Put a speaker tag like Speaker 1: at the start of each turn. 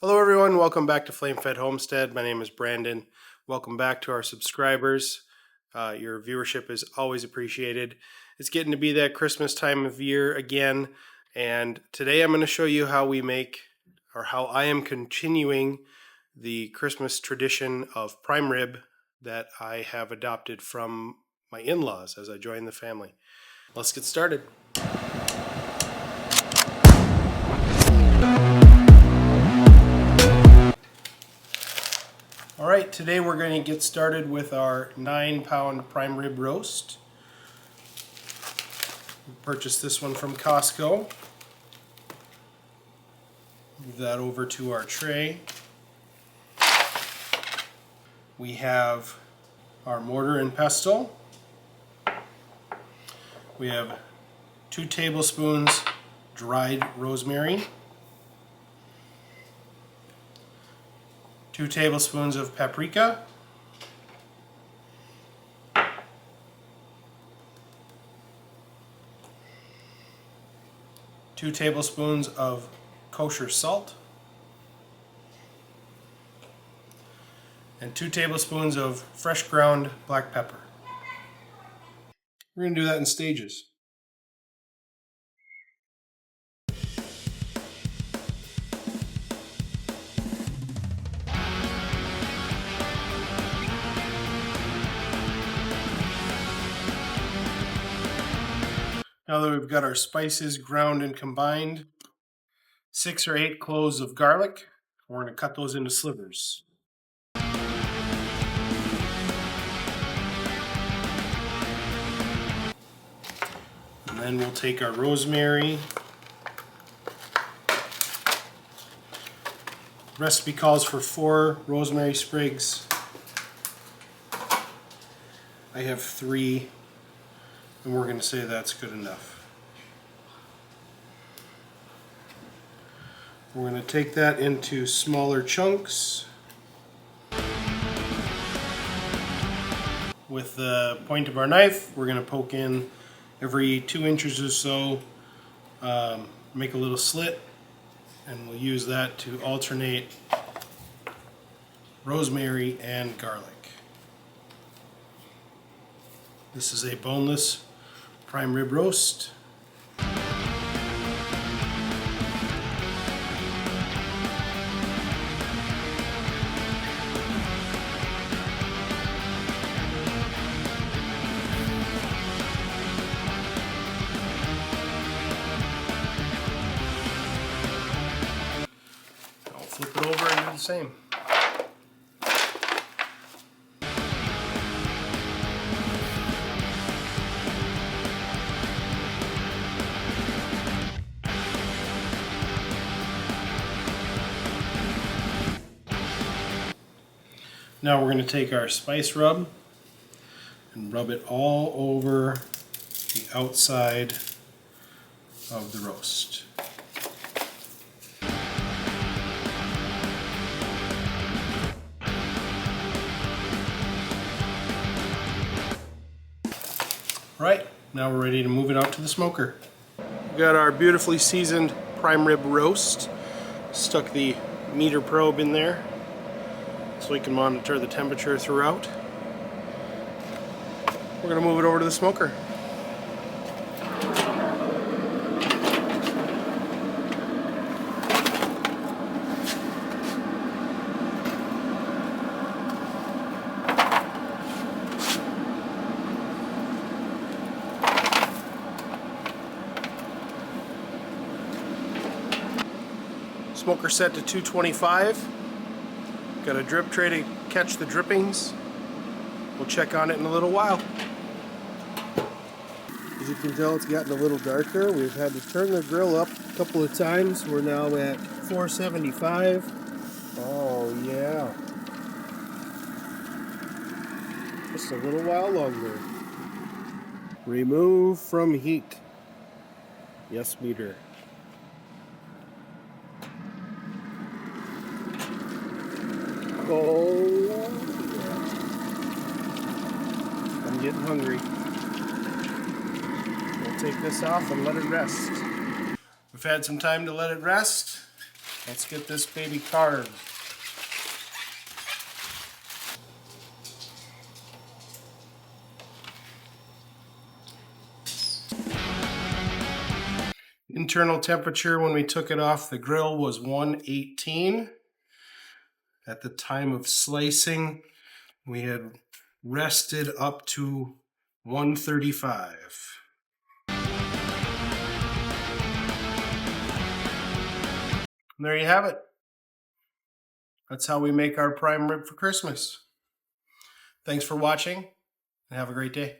Speaker 1: Hello everyone, welcome back to Flame Fed Homestead. My name is Brandon. Welcome back to our subscribers. Your viewership is always appreciated. It's getting to be that Christmas time of year again, and today I'm going to show you how I am continuing the Christmas tradition of prime rib that I have adopted from my in-laws as I joined the family. Let's get started. Alright, today we're going to get started with our 9-pound prime rib roast. We purchased this one from Costco. Move that over to our tray. We have our mortar and pestle. We have 2 tablespoons dried rosemary. 2 tablespoons of paprika, 2 tablespoons of kosher salt, and 2 tablespoons of fresh ground black pepper. We're going to do that in stages. Now that we've got our spices ground and combined, 6 or 8 cloves of garlic. We're going to cut those into slivers. And then we'll take our rosemary. The recipe calls for 4 rosemary sprigs. I have 3. And we're going to say that's good enough. We're going to take that into smaller chunks. With the point of our knife, we're going to poke in every 2 inches or so, make a little slit, and we'll use that to alternate rosemary and garlic. This is a boneless prime rib roast. I'll flip it over and do the same. Now we're going to take our spice rub and rub it all over the outside of the roast. Right, now we're ready to move it out to the smoker. We've got our beautifully seasoned prime rib roast. Stuck the meter probe in there so we can monitor the temperature throughout. We're going to move it over to the smoker. Smoker set to 225. Got a drip tray to catch the drippings. We'll check on it in a little while. As you can tell, it's gotten a little darker. We've had to turn the grill up a couple of times. We're now at 475. Oh yeah. Just a little while longer. Remove from heat. Yes, meter. Oh, yeah. I'm getting hungry. We'll take this off and let it rest. We've had some time to let it rest. Let's get this baby carved. Internal temperature when we took it off the grill was 118. At the time of slicing, we had rested up to 135. And there you have it. That's how we make our prime rib for Christmas. Thanks for watching, and have a great day.